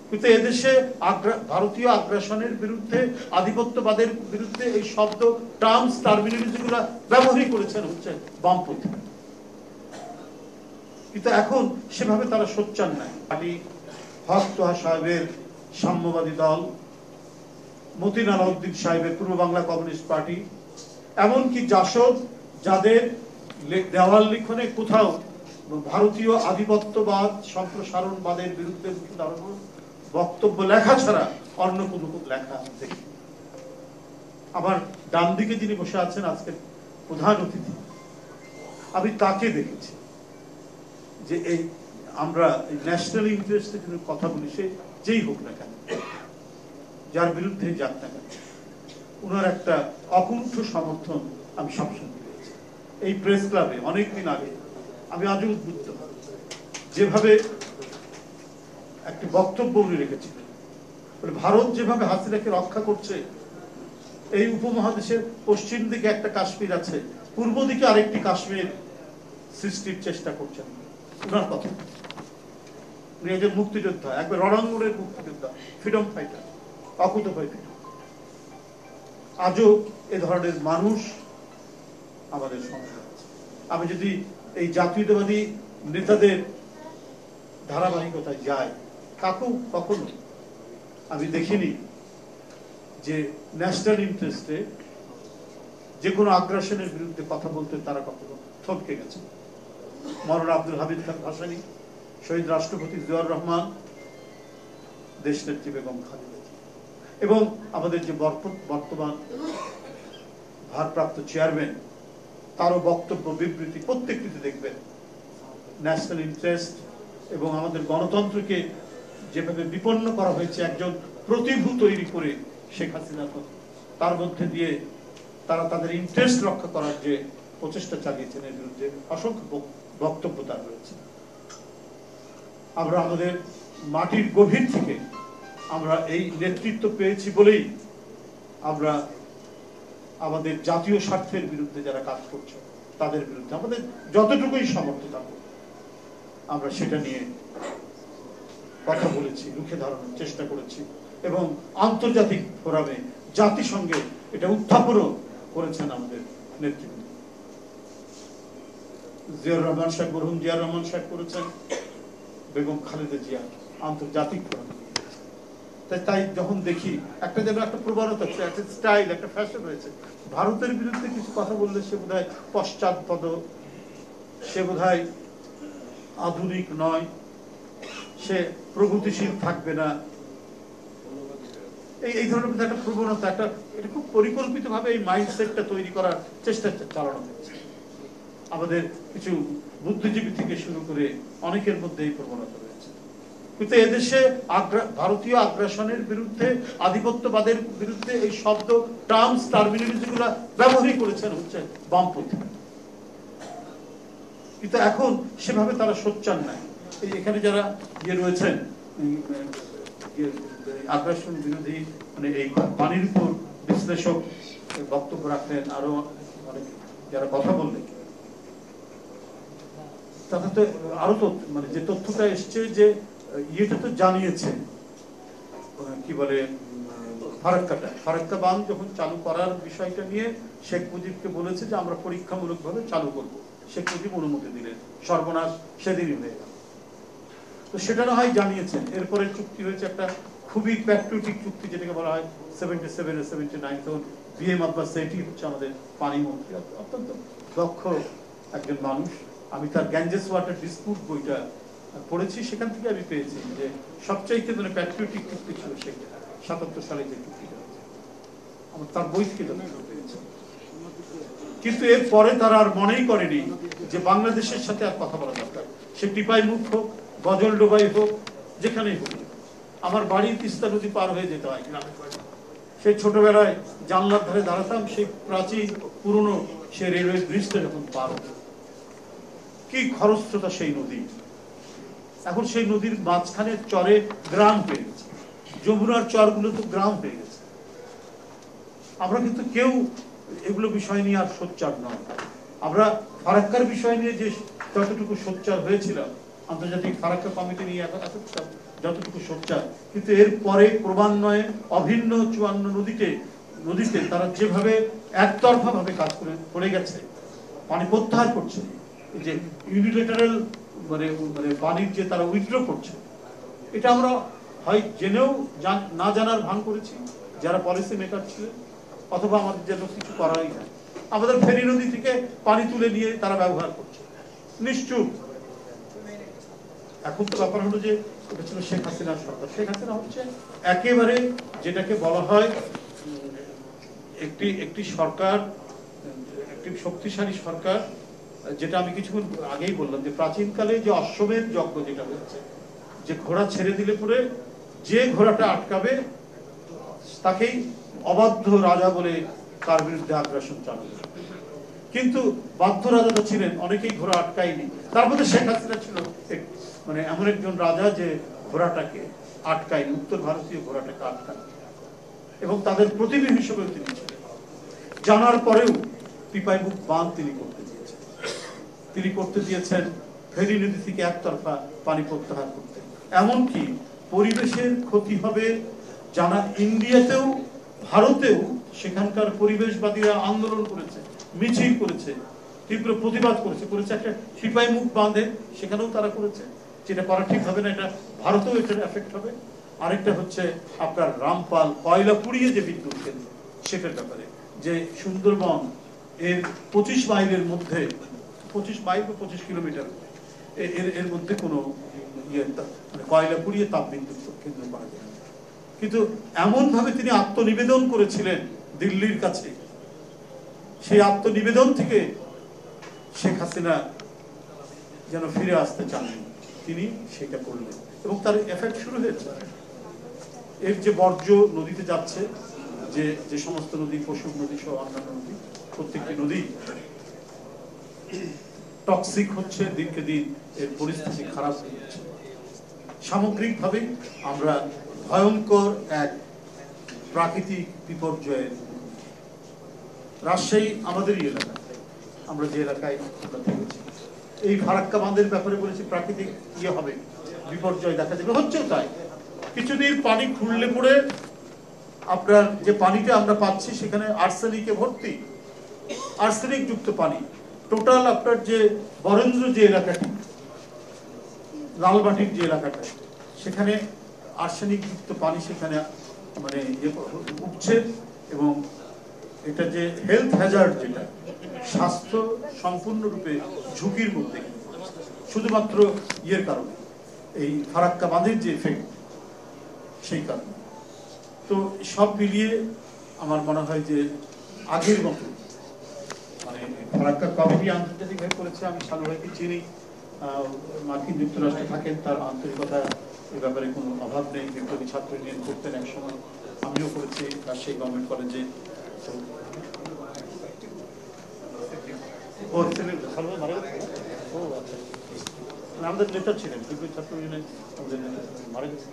কিন্তু এদেশে ভারতীয় আগ্রাসনের বিরুদ্ধে, আধিপত্যবাদের বিরুদ্ধে এই শব্দ, টার্মস, টার্মিনোলজিগুলো ব্যবহারই করেছেন হচ্ছে বামপন্থী। কিন্তু এখন সেভাবে তারা সোচ্চার নাই। পার্টি হক তোহা সাহেবের সাম্যবাদী দল, মতিন আলাউদ্দিন সাহেবের পূর্ব বাংলা কমিউনিস্ট পার্টি, এমনকি জাসদ, যাদের দেওয়াল লিখনে কোথাও ভারতীয় আধিপত্যবাদ, সম্প্রসারণবাদের বিরুদ্ধে বক্তব্য লেখা ছাড়া অন্য কোনো লেখা দেখি। আবার ডান দিকে যিনি বসে আছেন আজকের প্রধান অতিথি, আমি তাকে দেখেছি যে এই আমরা ন্যাশনাল ইন্টারেস্টে যদি কথা বলি, সে যেই হোক না কেন, যার বিরুদ্ধে যাক না কেন, ওনার একটা অকুণ্ঠ সমর্থন আমি সবসময় পেয়েছি। এই প্রেস ক্লাবে অনেকদিন আগে আমি আজও উদ্বুদ্ধ, যেভাবে একটি বক্তব্য উনি রেখেছিলেন, ভারত যেভাবে হাসিনাকে রক্ষা করছে, এই উপমহাদেশের পশ্চিম দিকে একটা কাশ্মীর আছে, পূর্ব দিকে আরেকটি কাশ্মীর সৃষ্টির চেষ্টা করছেন। ওনার কথা, উনি একজন মুক্তিযোদ্ধা, একবার রণাঙ্গনের মুক্তিযোদ্ধা, ফ্রিডম ফাইটার, অকুতোভয় ফ্রিডম। আজও এ ধরনের মানুষ আমাদের সমাজে আছে। আমি যদি এই জাতীয়তাবাদী নেতাদের ধারাবাহিকতায় যাই, কখনো আমি দেখিনি যে ন্যাশনাল ইন্টারেস্টে যে কোনো আগ্রাসনের বিরুদ্ধে কথা বলতে তারা কখনো থমকে গেছে। মওলানা আব্দুল হামিদ খান ভাসানী, শহীদ রাষ্ট্রপতি জিয়াউর রহমান, দেশনেত্রী বেগম খালেদা জিয়া, এবং আমাদের যে বর্তমান ভারপ্রাপ্ত চেয়ারম্যান, তারও বক্তব্য, বিবৃতি প্রত্যেকটিতে দেখবেন ন্যাশনাল ইন্টারেস্ট এবং আমাদের গণতন্ত্রকে যেভাবে বিপন্ন করা হয়েছে একজন প্রতিভূ তৈরি করে শেখ হাসিনা, তার মধ্যে দিয়ে তারা তাদের ইন্টারেস্ট রক্ষা করার যে প্রচেষ্টা চালিয়েছেন, এর বিরুদ্ধে অসংখ্য বক্তব্য তার রয়েছে। আমরা আমাদের মাটির গভীর থেকে আমরা এই নেতৃত্ব পেয়েছি বলেই আমরা আমাদের জাতীয় স্বার্থের বিরুদ্ধে যারা কাজ করছে তাদের বিরুদ্ধে আমাদের যতটুকুই সামর্থ্য থাকবে আমরা সেটা নিয়ে কথা বলেছি, রুখে দাঁড়ানোর চেষ্টা করেছি, এবং আন্তর্জাতিক ফোরামে, জাতিসংঘে এটা উত্থাপনও করেছেন আমাদের নেতৃত্ব। জিয়াউর রহমান সাহেব, মরহুম জিয়াউর রহমান সাহেব করেছেন, বেগম খালেদা জিয়া আন্তর্জাতিক ফোরামে। তাই যখন দেখি একটা যেন একটা প্রবণতা, একটা স্টাইল, একটা ফ্যাশন রয়েছে, ভারতের বিরুদ্ধে কিছু কথা বললে সে বোধহয় পশ্চাৎপদ, সে বোধহয় আধুনিক নয়, সে প্রগতিশীল থাকবে না, এই ধরনের একটা প্রবণতা, এটা খুব পরিকল্পিতভাবে এই মাইন্ডসেটটা তৈরি করার চেষ্টা চালানো হচ্ছে। আমাদের কিছু বুদ্ধিজীবী থেকে শুরু করে অনেকের মধ্যে এই প্রবণতা রয়েছে। কিন্তু এদেশে ভারতীয় আগ্রাসনের বিরুদ্ধে, আধিপত্যবাদের বিরুদ্ধে এই শব্দ, টার্মস, টার্মিনোলজিগুলো ব্যবহারই করেছেন হচ্ছে বামপন্থী। কিন্তু এখন সেভাবে তারা সোচ্চার নাই। এখানে যারা রয়েছেন আগ্রাসন বিরোধী, মানে এই পানির উপর বিশ্লেষক বক্তব্য রাখলেন, আরো অনেক যারা কথা বললেন, তাতে তো আরো মানে যে তথ্যটা এসছে যে ইয়েটা তো জানিয়েছে, কি বলে, ফারাক্কা বাঁধ যখন চালু করার বিষয়টা নিয়ে শেখ মুজিবকে বলেছে যে আমরা পরীক্ষামূলকভাবে চালু করব, শেখ মুজিব অনুমতি দিলেন, সর্বনাশ সেদিনই হয়ে গেল। তো সেটা না হয় জানিয়েছেন। এরপরে চুক্তি হয়েছে একটা খুবই প্যাট্রিয়টিক চুক্তি, যেটাকে বলা হয় 77 79। তখন বিএম আব্বাস সেটি হচ্ছে আমাদের পানি মন্ত্রী, অত্যন্ত দক্ষ একজন মানুষ। আমি তার গ্যাঞ্জেস ওয়াটার ডিসপিউট বইটা পড়েছি, সেখান থেকে আমি পেয়েছি যে সবচাইতে মানে প্যাট্রিয়টিক চুক্তি ছিল সে 77 সালে যে চুক্তিটা হয়েছে, আমার তার বই থেকে পেয়েছি। কিন্তু এর পরে তারা আর মনেই করেনি যে বাংলাদেশের সাথে আর কথা বলা দরকার। সে টিপাই মুখ হোক, গজল ডোবাই হোক, যেখানেই হোক। আমার বাড়ি তিস্তা নদী পার হয়ে যেতে হয় গ্রামের বাড়ি। সেই ছোটবেলায় জানলার ধারে দাঁড়াতাম, সেই প্রাচীন পুরনো সে রেলওয়ে ব্রিজটা যখন পার হতো, কি খরস্রোতা সেই নদী। এখন সেই নদীর মাঝখানে চরে গ্রাম হয়ে গেছে, যমুনার চরগুলো তো গ্রাম হয়ে গেছে। আমরা কিন্তু কেউ এগুলো বিষয় নিয়ে আর সোচ্চার নয়। আমরা ফারাক্কার বিষয় নিয়ে যে যতটুকু সোচ্চার হয়েছিলাম, আন্তর্জাতিক ফারাক্কা কমিটি নিয়ে যতটুকু সোচ্চার, কিন্তু এর পরে ক্রমান্বয়ে অভিন্ন 54 নদীতে তারা যেভাবে একতরফা ভাবে কাজ করে গেছে, পানি প্রত্যাহার করছে, যে ইউনিলেটারাল মানে পানির যে তারা উইথড্র করছে, এটা আমরা হয় জেনেও না জানার ভান করেছি যারা পলিসি মেকার ছিলেন, অথবা আমাদের যেন কিছু করাই যায়। আমাদের ফেনী নদী থেকে পানি তুলে নিয়ে তারা ব্যবহার করছে নিশ্চুপ। এখন তো ব্যাপার হলো যে এটা ছিল শেখ হাসিনার সরকার। শেখ হাসিনা হচ্ছে একেবারে যেটাকে বলা হয় একটি সরকার, একটি শক্তিশালী সরকার, যেটা আমি কিছুক্ষণ আগেই বললাম যে প্রাচীনকালে যে অশ্বমেধ যজ্ঞ যেটা হচ্ছে, যে ঘোড়া ছেড়ে দিলে পরে যে ঘোড়াটা আটকাবে তাকেই অবাধ্য রাজা বলে তার বিরুদ্ধে আগ্রাসন চালাবে। কিন্তু বাধ্য রাজা তো ছিলেন, অনেকেই ঘোড়া আটকায়নি। তার মধ্যে শেখ হাসিনা ছিল মানে এমন একজন রাজা যে ঘোড়াটাকে আটকায়নি, উত্তর ভারতীয় ঘোড়াটাকে আটকায়নি, এবং তাদের প্রতিনিধি হিসেবে তিনি ছিলেন। জানার পরেও পিপাইমুখ বাঁধ তিনি করতে দিয়েছেন ফেনী নদী থেকে একতরফা পানি প্রত্যাহার করতে। এমনকি পরিবেশের ক্ষতি হবে জানা ইন্ডিয়াতেও ভারতেও সেখানকার পরিবেশবাদীরা আন্দোলন করেছে, মিছিল করেছে, তীব্র প্রতিবাদ করেছে একটা পিপাইমুখ বাঁধে, সেখানেও তারা করেছে। যেটা করা ঠিক হবে না, এটা ভারতেও এটার এফেক্ট হবে। আরেকটা হচ্ছে আপনার রামপাল কয়লা পুড়িয়ে যে বিদ্যুৎ কেন্দ্র, সেটার ব্যাপারে যে সুন্দরবন এর 25 মাইলের মধ্যে, 25 মাইল বা 25 কিলোমিটার এর মধ্যে কোনো মানে কয়লা পুড়িয়ে তাপ বিদ্যুৎ কেন্দ্র করা যায়। কিন্তু এমন ভাবে তিনি আত্মনিবেদন করেছিলেন দিল্লির কাছে, সেই আত্মনিবেদন থেকে শেখ হাসিনা যেন ফিরে আসতে চাননি, তিনি সেটা করলেন এবং তার এফেক্ট শুরু হয়েছে। এর যে বর্জ্য নদীতে যাচ্ছে, যে সমস্ত নদী, পশুর নদী সহ অন্যান্য নদী, প্রত্যেকটি নদী টক্সিক হচ্ছে, দিনকে দিন এর পরিস্থিতি খারাপ হয়ে যাচ্ছে। সামগ্রিকভাবে আমরা ভয়ঙ্কর এক প্রাকৃতিক বিপর্যয়ের, রাজশাহী আমাদেরই এলাকা, আমরা যে এলাকায় আমরা থেকেছি, এই ফারাক্কা বাঁধের ব্যাপারে বলেছি প্রাকৃতিক হবে, বিপর্যয় দেখা যাবে, হচ্ছেও তাই। কিছুদিন পানি খুললে পড়ে আপনার যে পানিটা আমরা পাচ্ছি সেখানে আর্সেনিকে ভর্তি, আর্সেনিক যুক্ত পানি। টোটাল আপনার যে বরেন্দ্র যে এলাকাটি, লালবাটির যে এলাকাটা, সেখানে আর্সেনিক যুক্ত পানি সেখানে মানে উঠছে, এবং এটা যে হেলথ হ্যাজার্ড, যেটা স্বাস্থ্য সম্পূর্ণরূপে ঝুঁকির মধ্যে, শুধুমাত্র ইয়ের কারণে, এই ফারাক্কা বাঁধের যে এফেক্ট, সেই কারণে। তো সব মিলিয়ে আমার মনে হয় যে আগের মতো মানে ফারাক্কা কমিটি আন্তর্জাতিকভাবে করেছে, আমি সালু ভাইকে চিনি, মার্কিন যুক্তরাষ্ট্রে থাকেন, তার আন্তরিকতা এ ব্যাপারে কোনো অভাব নেই। বিপ্লবী ছাত্র ইউনিয়ন করতেন এক সময়, আমিও করেছি রাজশাহী গভর্নমেন্ট কলেজে। আমাদের নেতা ছিলেন, বিপ্লবী ছাত্র ইউনিয়ন আমাদের নেতা মারা গেছে।